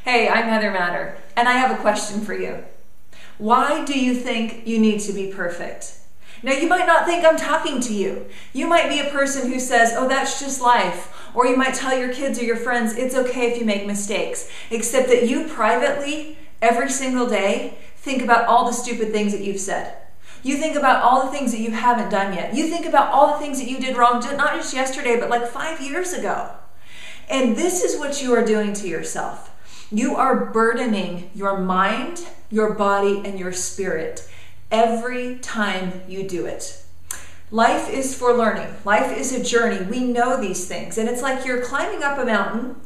Hey, I'm Heather Matter, and I have a question for you. Why do you think you need to be perfect? Now, you might not think I'm talking to you. You might be a person who says, oh, that's just life. Or you might tell your kids or your friends, it's okay if you make mistakes. Except that you privately, every single day, think about all the stupid things that you've said. You think about all the things that you haven't done yet. You think about all the things that you did wrong, not just yesterday, but like 5 years ago. And this is what you are doing to yourself. You are burdening your mind, your body, and your spirit every time you do it. Life is for learning. Life is a journey. We know these things. And it's like you're climbing up a mountain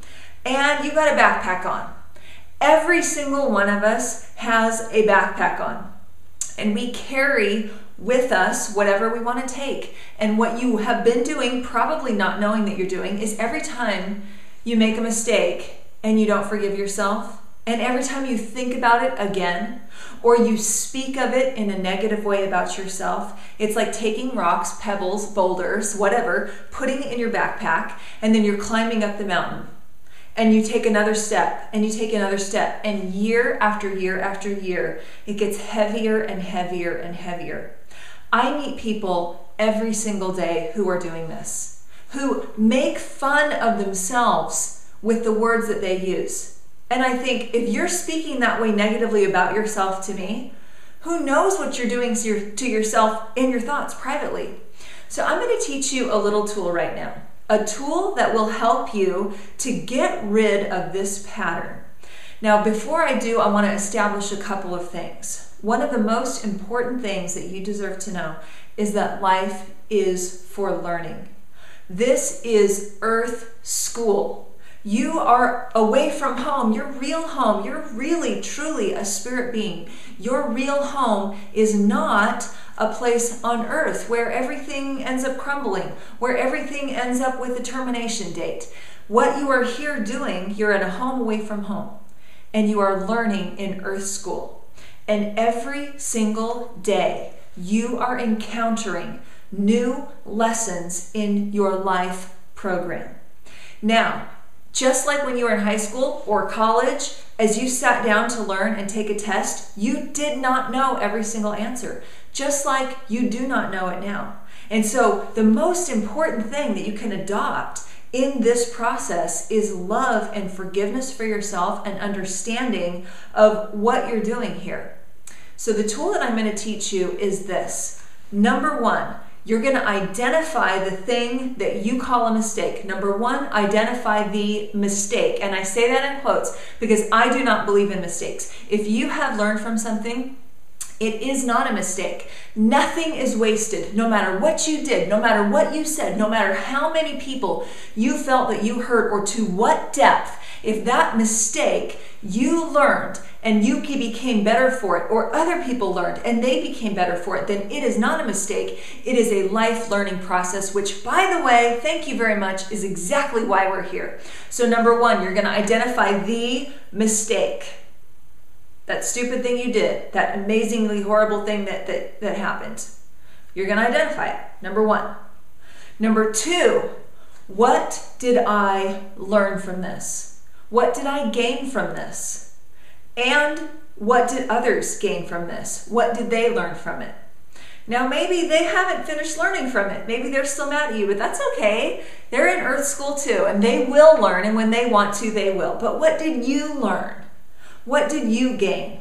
and you've got a backpack on. Every single one of us has a backpack on. And we carry with us whatever we want to take. And what you have been doing, probably not knowing that you're doing, is every time you make a mistake and you don't forgive yourself, and every time you think about it again, or you speak of it in a negative way about yourself, it's like taking rocks, pebbles, boulders, whatever, putting it in your backpack, and then you're climbing up the mountain. And you take another step, and you take another step, and year after year after year, it gets heavier and heavier and heavier. I meet people every single day who are doing this, who make fun of themselves with the words that they use. And I think, if you're speaking that way negatively about yourself to me, who knows what you're doing to yourself in your thoughts privately? So I'm going to teach you a little tool right now. A tool that will help you to get rid of this pattern. Now, before I do, I want to establish a couple of things. One of the most important things that you deserve to know is that life is for learning. This is Earth School. You are away from home, your real home. You're really, truly a spirit being. Your real home is not a place on earth where everything ends up crumbling, where everything ends up with a termination date. What you are here doing, you're at a home away from home, and you are learning in Earth School. And every single day, you are encountering new lessons in your life program. Now, just like when you were in high school or college, as you sat down to learn and take a test, you did not know every single answer, just like you do not know it now. And so the most important thing that you can adopt in this process is love and forgiveness for yourself and understanding of what you're doing here. So the tool that I'm going to teach you is this. Number one, you're going to identify the thing that you call a mistake. Number one, identify the mistake. And I say that in quotes because I do not believe in mistakes. If you have learned from something, it is not a mistake. Nothing is wasted. No matter what you did, no matter what you said, no matter how many people you felt that you hurt or to what depth, if that mistake you learned and you became better for it, or other people learned and they became better for it, then it is not a mistake. It is a life learning process, which, by the way, thank you very much, is exactly why we're here. So number one, you're going to identify the mistake. That stupid thing you did, that amazingly horrible thing that happened. You're going to identify it, number one. Number two, what did I learn from this? What did I gain from this? And what did others gain from this? What did they learn from it? Now, maybe they haven't finished learning from it. Maybe they're still mad at you, but that's okay. They're in Earth School too, and they will learn, and when they want to, they will. But what did you learn? What did you gain?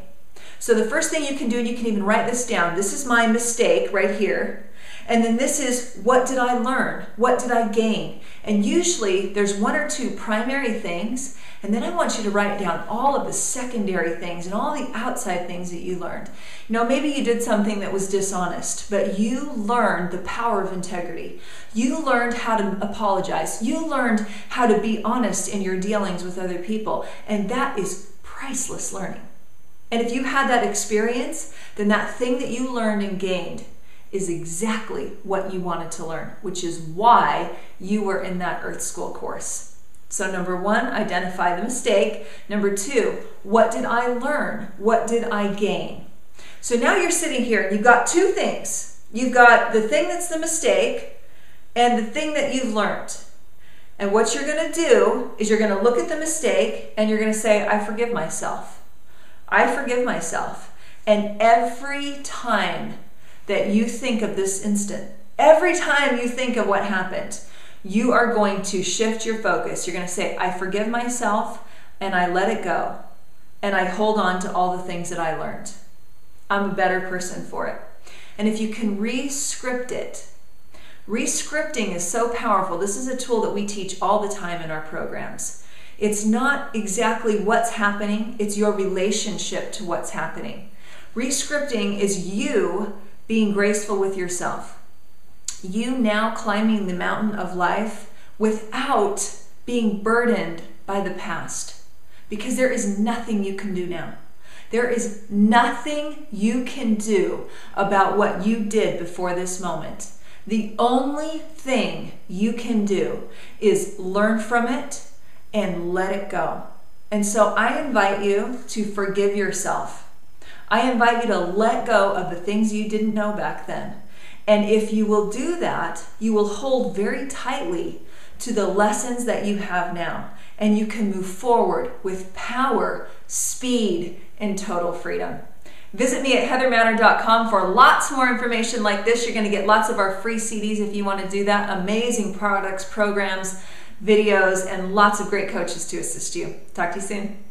So the first thing you can do, and you can even write this down, this is my mistake right here. And then this is, what did I learn? What did I gain? And usually there's one or two primary things, and then I want you to write down all of the secondary things and all the outside things that you learned. You know, maybe you did something that was dishonest, but you learned the power of integrity. You learned how to apologize. You learned how to be honest in your dealings with other people, and that is priceless learning. And if you had that experience, then that thing that you learned and gained is exactly what you wanted to learn, which is why you were in that Earth School course. So number one, identify the mistake. Number two, what did I learn? What did I gain? So now you're sitting here and you've got two things. You've got the thing that's the mistake and the thing that you've learned. And what you're going to do is you're going to look at the mistake and you're going to say, I forgive myself. I forgive myself. And every time that you think of this instant, every time you think of what happened, you are going to shift your focus. You're going to say, I forgive myself and I let it go. And I hold on to all the things that I learned. I'm a better person for it. And if you can re-script it, re-scripting is so powerful. This is a tool that we teach all the time in our programs. It's not exactly what's happening, it's your relationship to what's happening. Re-scripting is you being graceful with yourself. You now climbing the mountain of life without being burdened by the past. Because there is nothing you can do now. There is nothing you can do about what you did before this moment. The only thing you can do is learn from it and let it go. And so I invite you to forgive yourself. I invite you to let go of the things you didn't know back then. And if you will do that, you will hold very tightly to the lessons that you have now. And you can move forward with power, speed, and total freedom. Visit me at heathermatter.com for lots more information like this. You're going to get lots of our free CDs if you want to do that. Amazing products, programs, videos, and lots of great coaches to assist you. Talk to you soon.